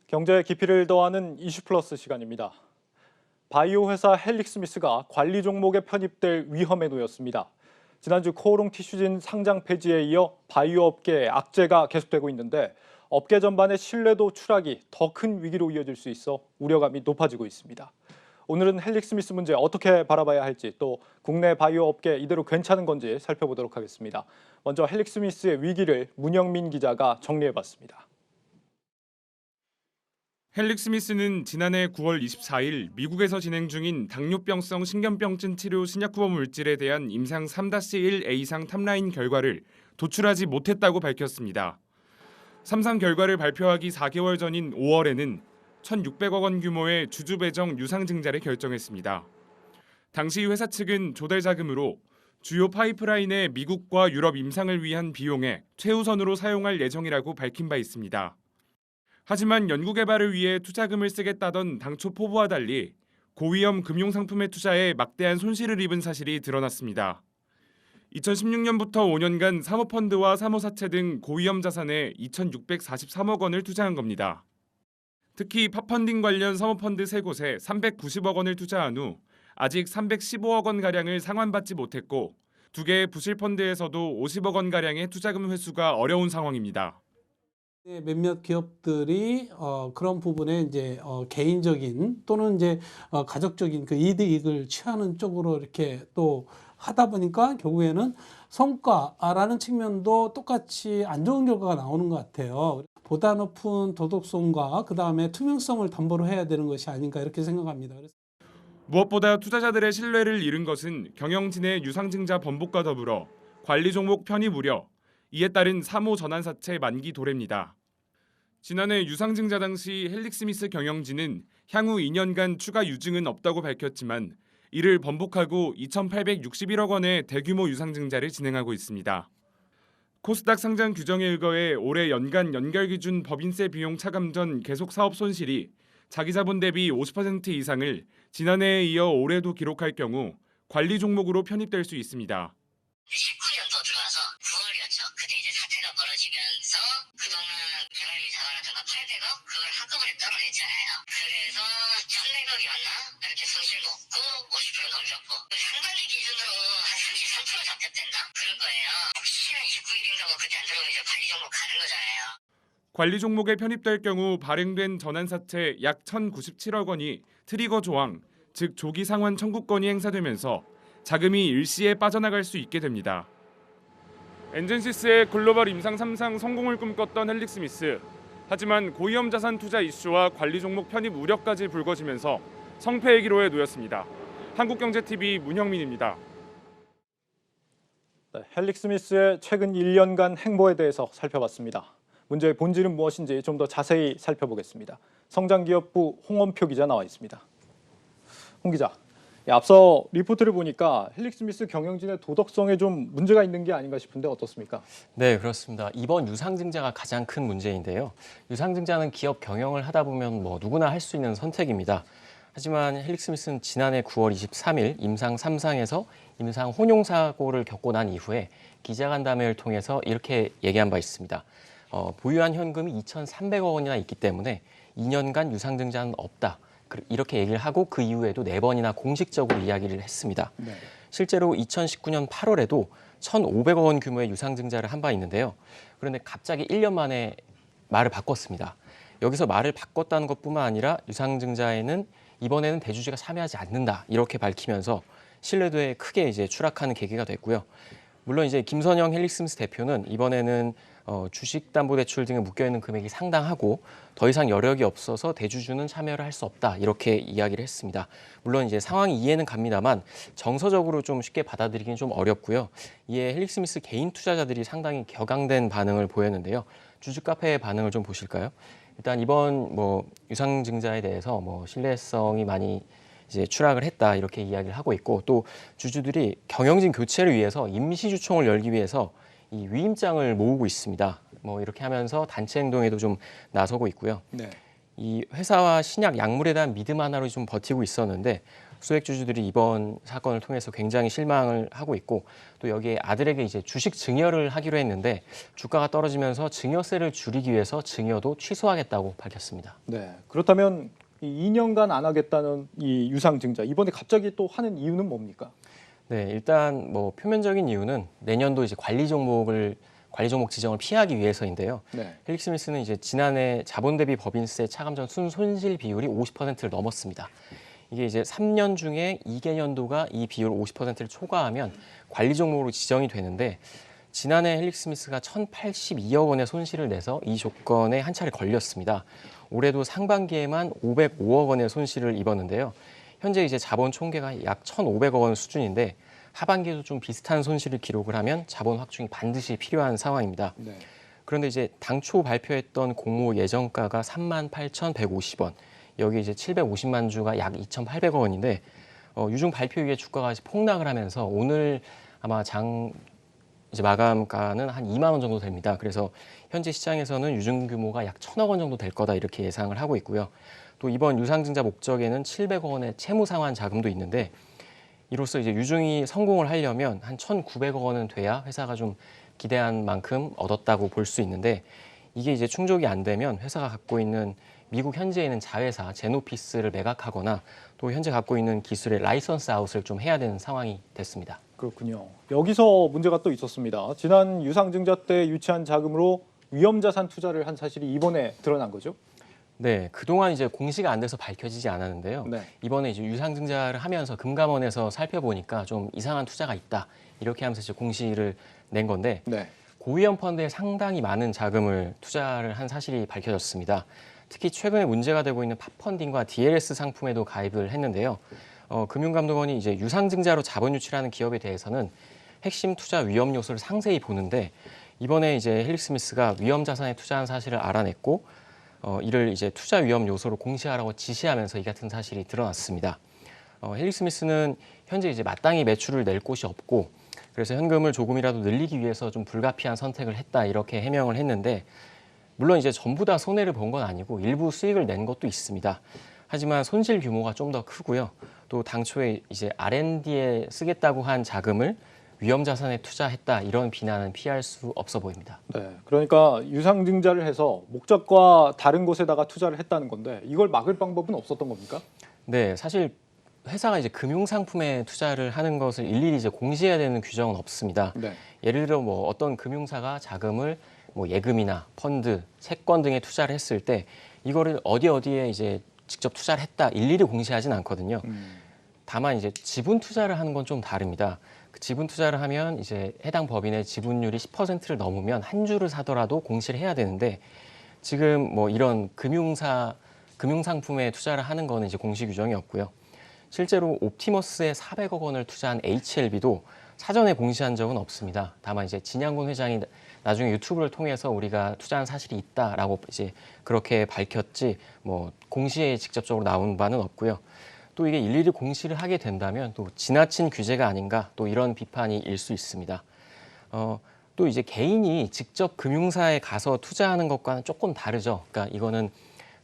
경제의 깊이를 더하는 이슈 플러스 시간입니다. 바이오 회사 헬릭스미스가 관리 종목에 편입될 위험에 놓였습니다. 지난주 코오롱 티슈진 상장 폐지에 이어 바이오 업계의 악재가 계속되고 있는데 업계 전반의 신뢰도 추락이 더 큰 위기로 이어질 수 있어 우려감이 높아지고 있습니다. 오늘은 헬릭스미스 문제 어떻게 바라봐야 할지 또 국내 바이오 업계 이대로 괜찮은 건지 살펴보도록 하겠습니다. 먼저 헬릭스미스의 위기를 문영민 기자가 정리해봤습니다. 헬릭스미스는 지난해 9월 24일 미국에서 진행 중인 당뇨병성 신경병증 치료 신약 후보 물질에 대한 임상 3-1A상 탑라인 결과를 도출하지 못했다고 밝혔습니다. 3상 결과를 발표하기 4개월 전인 5월에는 1,600억 원 규모의 주주 배정 유상 증자를 결정했습니다. 당시 회사 측은 조달 자금으로 주요 파이프라인의 미국과 유럽 임상을 위한 비용에 최우선으로 사용할 예정이라고 밝힌 바 있습니다. 하지만 연구개발을 위해 투자금을 쓰겠다던 당초 포부와 달리 고위험 금융상품의 투자에 막대한 손실을 입은 사실이 드러났습니다. 2016년부터 5년간 사모펀드와 사모사채 등 고위험 자산에 2,643억 원을 투자한 겁니다. 특히 팝펀딩 관련 사모펀드 3곳에 390억 원을 투자한 후 아직 315억 원가량을 상환받지 못했고 2개의 부실펀드에서도 50억 원가량의 투자금 회수가 어려운 상황입니다. 몇몇 기업들이 그런 부분에 이제 개인적인 또는 이제 가족적인 그 이득을 취하는 쪽으로 이렇게 또 하다 보니까 결국에는 성과라는 측면도 똑같이 안 좋은 결과가 나오는 것 같아요. 보다 높은 도덕성과 그 다음에 투명성을 담보로 해야 되는 것이 아닌가 이렇게 생각합니다. 무엇보다 투자자들의 신뢰를 잃은 것은 경영진의 유상증자 번복과 더불어 관리 종목 편입 우려, 이에 따른 사모 전환사채 만기 도래입니다. 지난해 유상증자 당시 헬릭스미스 경영진은 향후 2년간 추가 유증은 없다고 밝혔지만 이를 번복하고 2,861억 원의 대규모 유상증자를 진행하고 있습니다. 코스닥 상장 규정에 의거해 올해 연간 연결기준 법인세 비용 차감 전 계속 사업 손실이 자기 자본 대비 50% 이상을 지난해에 이어 올해도 기록할 경우 관리 종목으로 편입될 수 있습니다. 19년도 들어와서 9월이었죠. 그때 이제 사태가 벌어지면서 그동안 개발비 자산하던가 800억 그걸 한꺼번에 떨어냈잖아요. 그래서 1,100억이었나? 이렇게 손실도 없고 50% 넘겼고 상반기 기준으로 한 33% 잡혔댔나? 그럴 거예요. 혹시나 29일인가 뭐 그때 안 들어오면 이제 관리 종목 가는 거잖아요. 관리 종목에 편입될 경우 발행된 전환사채 약 1,097억 원이 트리거 조항, 즉 조기 상환 청구권이 행사되면서 자금이 일시에 빠져나갈 수 있게 됩니다. 엔젠시스의 글로벌 임상 3상 성공을 꿈꿨던 헬릭스미스. 하지만 고위험 자산 투자 이슈와 관리 종목 편입 우려까지 불거지면서 성패의 기로에 놓였습니다. 한국경제TV 문형민입니다. 네, 헬릭스미스의 최근 1년간 행보에 대해서 살펴봤습니다. 문제의 본질은 무엇인지 좀 더 자세히 살펴보겠습니다. 성장기업부 홍원표 기자 나와 있습니다. 홍 기자, 앞서 리포트를 보니까 헬릭스미스 경영진의 도덕성에 좀 문제가 있는 게 아닌가 싶은데 어떻습니까? 네, 그렇습니다. 이번 유상증자가 가장 큰 문제인데요. 유상증자는 기업 경영을 하다 보면 누구나 할 수 있는 선택입니다. 하지만 헬릭스미스는 지난해 9월 23일 임상 3상에서 임상 혼용 사고를 겪고 난 이후에 기자간담회를 통해서 이렇게 얘기한 바 있습니다. 보유한 현금이 2,300억 원이나 있기 때문에 2년간 유상증자는 없다. 이렇게 얘기를 하고 그 이후에도 4번이나 공식적으로 이야기를 했습니다. 네. 실제로 2019년 8월에도 1,500억 원 규모의 유상증자를 한 바 있는데요. 그런데 갑자기 1년 만에 말을 바꿨습니다. 여기서 말을 바꿨다는 것뿐만 아니라 유상증자에는 이번에는 대주주가 참여하지 않는다 이렇게 밝히면서 신뢰도에 크게 추락하는 계기가 됐고요. 물론 김선영 헬릭스미스 대표는 이번에는 주식담보대출 등에 묶여있는 금액이 상당하고 더 이상 여력이 없어서 대주주는 참여를 할 수 없다 이렇게 이야기를 했습니다. 물론 상황이 이해는 갑니다만 정서적으로 좀 쉽게 받아들이기는 좀 어렵고요. 이에 헬릭스미스 개인 투자자들이 상당히 격앙된 반응을 보였는데요. 주주카페의 반응을 좀 보실까요? 일단 이번 유상증자에 대해서 신뢰성이 많이 추락을 했다 이렇게 이야기를 하고 있고 또 주주들이 경영진 교체를 위해서 임시주총을 열기 위해서 이 위임장을 모으고 있습니다. 이렇게 하면서 단체 행동에도 좀 나서고 있고요. 네. 이 회사와 신약 약물에 대한 믿음 하나로 좀 버티고 있었는데 소액주주들이 이번 사건을 통해서 굉장히 실망을 하고 있고 또 여기에 아들에게 이제 주식 증여를 하기로 했는데 주가가 떨어지면서 증여세를 줄이기 위해서 증여도 취소하겠다고 밝혔습니다. 네. 그렇다면 이 2년간 안 하겠다는 이 유상증자 이번에 갑자기 또 하는 이유는 뭡니까? 네, 일단 뭐 표면적인 이유는 내년도 이제 관리 종목 지정을 피하기 위해서인데요. 네. 헬릭스미스는 이제 지난해 자본 대비 법인세 차감전 순손실 비율이 50%를 넘었습니다. 이게 이제 3년 중에 2개년도가 이 비율 50%를 초과하면 관리 종목으로 지정이 되는데 지난해 헬릭스미스가 1,082억 원의 손실을 내서 이 조건에 한 차례 걸렸습니다. 올해도 상반기에만 505억 원의 손실을 입었는데요. 현재 이제 자본 총계가 약 1,500억 원 수준인데 하반기에도 좀 비슷한 손실을 기록을 하면 자본 확충이 반드시 필요한 상황입니다. 네. 그런데 이제 당초 발표했던 공모 예정가가 38,150원, 여기 이제 750만 주가 약 2,800억 원인데 유중 발표 이후에 주가가 폭락을 하면서 오늘 아마 이제 마감가는 한 2만 원 정도 됩니다. 그래서 현재 시장에서는 유증 규모가 약 1,000억 원 정도 될 거다 이렇게 예상을 하고 있고요. 또 이번 유상증자 목적에는 700억 원의 채무 상환 자금도 있는데 이로써 이제 유증이 성공을 하려면 한 1,900억 원은 돼야 회사가 좀 기대한 만큼 얻었다고 볼 수 있는데 이게 이제 충족이 안 되면 회사가 갖고 있는 미국 현지에 있는 자회사 제노피스를 매각하거나 또 현재 갖고 있는 기술의 라이선스 아웃을 좀 해야 되는 상황이 됐습니다. 그렇군요. 여기서 문제가 또 있었습니다. 지난 유상증자 때 유치한 자금으로 위험자산 투자를 한 사실이 이번에 드러난 거죠? 네, 그동안 이제 공시가 안 돼서 밝혀지지 않았는데요. 네. 이번에 이제 유상증자를 하면서 금감원에서 살펴보니까 좀 이상한 투자가 있다. 이렇게 하면서 이제 공시를 낸 건데 네. 고위험 펀드에 상당히 많은 자금을 투자를 한 사실이 밝혀졌습니다. 특히 최근에 문제가 되고 있는 팝펀딩과 DLS 상품에도 가입을 했는데요. 금융감독원이 이제 유상증자로 자본 유치하는 기업에 대해서는 핵심 투자 위험 요소를 상세히 보는데 이번에 이제 헬릭스미스가 위험 자산에 투자한 사실을 알아냈고 이를 이제 투자 위험 요소로 공시하라고 지시하면서 이 같은 사실이 드러났습니다. 헬릭스미스는 현재 이제 마땅히 매출을 낼 곳이 없고 그래서 현금을 조금이라도 늘리기 위해서 좀 불가피한 선택을 했다 이렇게 해명을 했는데 물론 이제 전부 다 손해를 본 건 아니고 일부 수익을 낸 것도 있습니다. 하지만 손실 규모가 좀 더 크고요. 또 당초에 이제 R&D에 쓰겠다고 한 자금을 위험 자산에 투자했다 이런 비난은 피할 수 없어 보입니다. 네. 그러니까 유상증자를 해서 목적과 다른 곳에다가 투자를 했다는 건데 이걸 막을 방법은 없었던 겁니까? 네, 사실 회사가 이제 금융 상품에 투자를 하는 것을 일일이 이제 공시해야 되는 규정은 없습니다. 네. 예를 들어 뭐 어떤 금융사가 자금을 뭐 예금이나 펀드, 채권 등에 투자를 했을 때 이거를 어디에 이제 직접 투자를 했다 일일이 공시하진 않거든요. 다만 이제 지분 투자를 하는 건 좀 다릅니다. 그 지분 투자를 하면 이제 해당 법인의 지분율이 10%를 넘으면 한 주를 사더라도 공시를 해야 되는데 지금 뭐 이런 금융 상품에 투자를 하는 거는 이제 공시 규정이 없고요. 실제로 옵티머스에 400억 원을 투자한 HLB도 사전에 공시한 적은 없습니다. 다만 이제 진양군 회장이 나중에 유튜브를 통해서 우리가 투자한 사실이 있다라고 이제 그렇게 밝혔지 뭐 공시에 직접적으로 나온 바는 없고요. 또 이게 일일이 공시를 하게 된다면 또 지나친 규제가 아닌가 또 이런 비판이 일 수 있습니다. 또 이제 개인이 직접 금융사에 가서 투자하는 것과는 조금 다르죠. 그러니까 이거는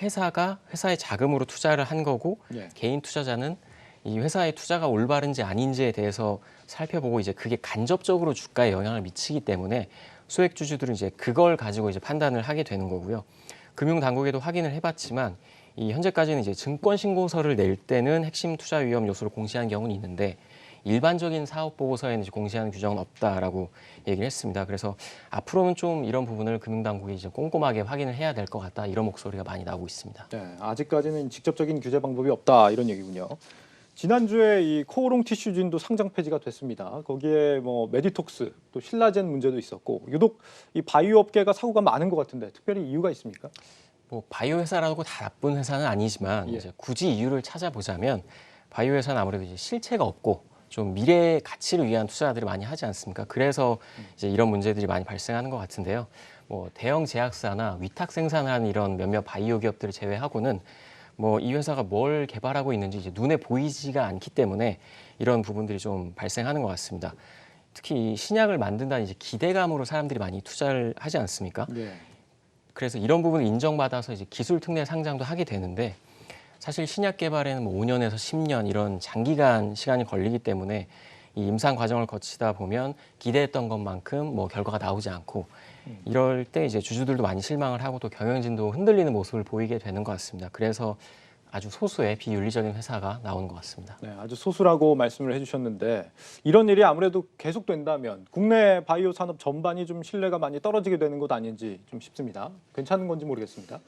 회사가 회사의 자금으로 투자를 한 거고 예. 개인 투자자는 이 회사의 투자가 올바른지 아닌지에 대해서 살펴보고 이제 그게 간접적으로 주가에 영향을 미치기 때문에 소액 주주들은 이제 그걸 가지고 이제 판단을 하게 되는 거고요. 금융 당국에도 확인을 해봤지만 이 현재까지는 이제 증권 신고서를 낼 때는 핵심 투자 위험 요소를 공시한 경우는 있는데 일반적인 사업 보고서에는 이제 공시하는 규정은 없다라고 얘기를 했습니다. 그래서 앞으로는 좀 이런 부분을 금융 당국이 이제 꼼꼼하게 확인을 해야 될 것 같다 이런 목소리가 많이 나오고 있습니다. 네. 아직까지는 직접적인 규제 방법이 없다 이런 얘기군요. 지난주에 이 코오롱 티슈진도 상장 폐지가 됐습니다. 거기에 뭐 메디톡스 또 신라젠 문제도 있었고 유독 이 바이오 업계가 사고가 많은 것 같은데 특별히 이유가 있습니까? 뭐 바이오 회사라고 다 나쁜 회사는 아니지만 예. 이제 굳이 이유를 찾아보자면 바이오 회사는 아무래도 이제 실체가 없고 좀 미래의 가치를 위한 투자들을 많이 하지 않습니까? 그래서 이제 이런 문제들이 많이 발생하는 것 같은데요. 뭐 대형 제약사나 위탁 생산을 하는 이런 몇몇 바이오 기업들을 제외하고는 뭐 이 회사가 뭘 개발하고 있는지 이제 눈에 보이지가 않기 때문에 이런 부분들이 좀 발생하는 것 같습니다. 특히 이 신약을 만든다는 이제 기대감으로 사람들이 많이 투자를 하지 않습니까? 네. 그래서 이런 부분을 인정받아서 이제 기술 특례 상장도 하게 되는데 사실 신약 개발에는 뭐 5년에서 10년 이런 장기간 시간이 걸리기 때문에 이 임상 과정을 거치다 보면 기대했던 것만큼 뭐 결과가 나오지 않고 이럴 때 이제 주주들도 많이 실망을 하고 또 경영진도 흔들리는 모습을 보이게 되는 것 같습니다. 그래서 아주 소수의 비윤리적인 회사가 나오는 것 같습니다. 네, 아주 소수라고 말씀을 해주셨는데 이런 일이 아무래도 계속된다면 국내 바이오 산업 전반이 좀 신뢰가 많이 떨어지게 되는 것 아닌지 좀 싶습니다. 괜찮은 건지 모르겠습니다.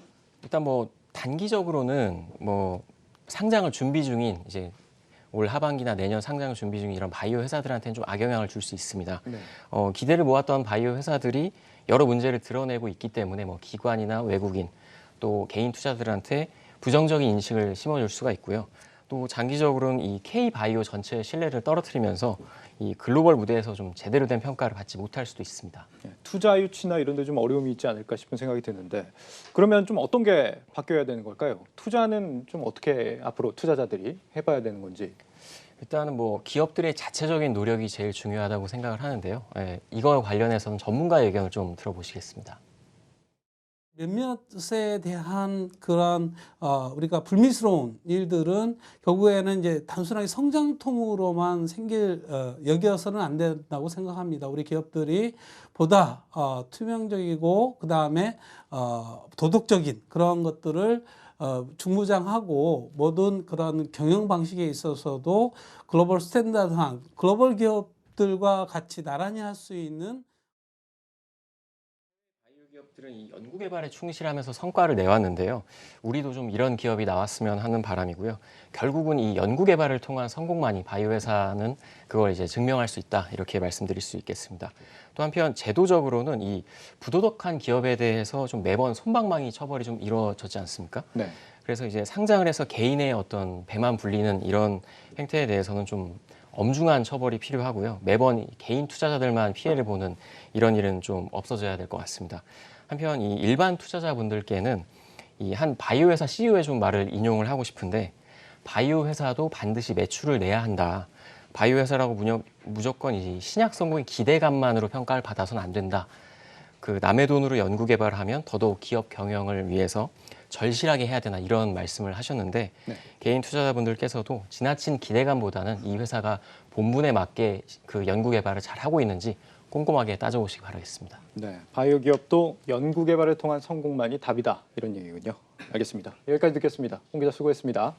일단 뭐 단기적으로는 뭐 상장을 준비 중인 이제 올 하반기나 내년 상장을 준비 중인 이런 바이오 회사들한테는 좀 악영향을 줄 수 있습니다. 네. 기대를 모았던 바이오 회사들이 여러 문제를 드러내고 있기 때문에 뭐 기관이나 외국인 또 개인 투자들한테 부정적인 인식을 심어줄 수가 있고요. 또 장기적으로는 이 K바이오 전체의 신뢰를 떨어뜨리면서 이 글로벌 무대에서 좀 제대로 된 평가를 받지 못할 수도 있습니다. 투자 유치나 이런 데 좀 어려움이 있지 않을까 싶은 생각이 드는데 그러면 좀 어떤 게 바뀌어야 되는 걸까요? 투자는 좀 어떻게 앞으로 투자자들이 해봐야 되는 건지. 일단은 뭐 기업들의 자체적인 노력이 제일 중요하다고 생각을 하는데요. 이거 관련해서는 전문가의 의견을 좀 들어보시겠습니다. 몇몇에 대한 그런 우리가 불미스러운 일들은 결국에는 이제 단순하게 성장통으로만 여겨서는 안 된다고 생각합니다. 우리 기업들이 보다 투명적이고 그 다음에 도덕적인 그런 것들을 중무장하고 모든 그런 경영 방식에 있어서도 글로벌 스탠다드한 글로벌 기업들과 같이 나란히 할 수 있는 기업들은 이 연구 개발에 충실하면서 성과를 내왔는데요. 우리도 좀 이런 기업이 나왔으면 하는 바람이고요. 결국은 이 연구 개발을 통한 성공만이 바이오 회사는 그걸 이제 증명할 수 있다 이렇게 말씀드릴 수 있겠습니다. 또 한편 제도적으로는 이 부도덕한 기업에 대해서 좀 매번 솜방망이 처벌이 좀 이루어졌지 않습니까? 네. 그래서 이제 상장을 해서 개인의 어떤 배만 불리는 이런 행태에 대해서는 좀 엄중한 처벌이 필요하고요. 매번 개인 투자자들만 피해를 보는 이런 일은 좀 없어져야 될 것 같습니다. 한편 이 일반 투자자분들께는 이 한 바이오 회사 CEO의 좀 말을 인용을 하고 싶은데 바이오 회사도 반드시 매출을 내야 한다. 바이오 회사라고 무조건 이 신약 성공의 기대감만으로 평가를 받아서는 안 된다. 그 남의 돈으로 연구 개발하면 더더욱 기업 경영을 위해서 절실하게 해야 되나 이런 말씀을 하셨는데 네. 개인 투자자분들께서도 지나친 기대감보다는 이 회사가 본분에 맞게 그 연구 개발을 잘 하고 있는지 꼼꼼하게 따져보시기 바라겠습니다. 네, 바이오 기업도 연구 개발을 통한 성공만이 답이다 이런 얘기군요. 알겠습니다. 여기까지 듣겠습니다. 홍 기자 수고했습니다.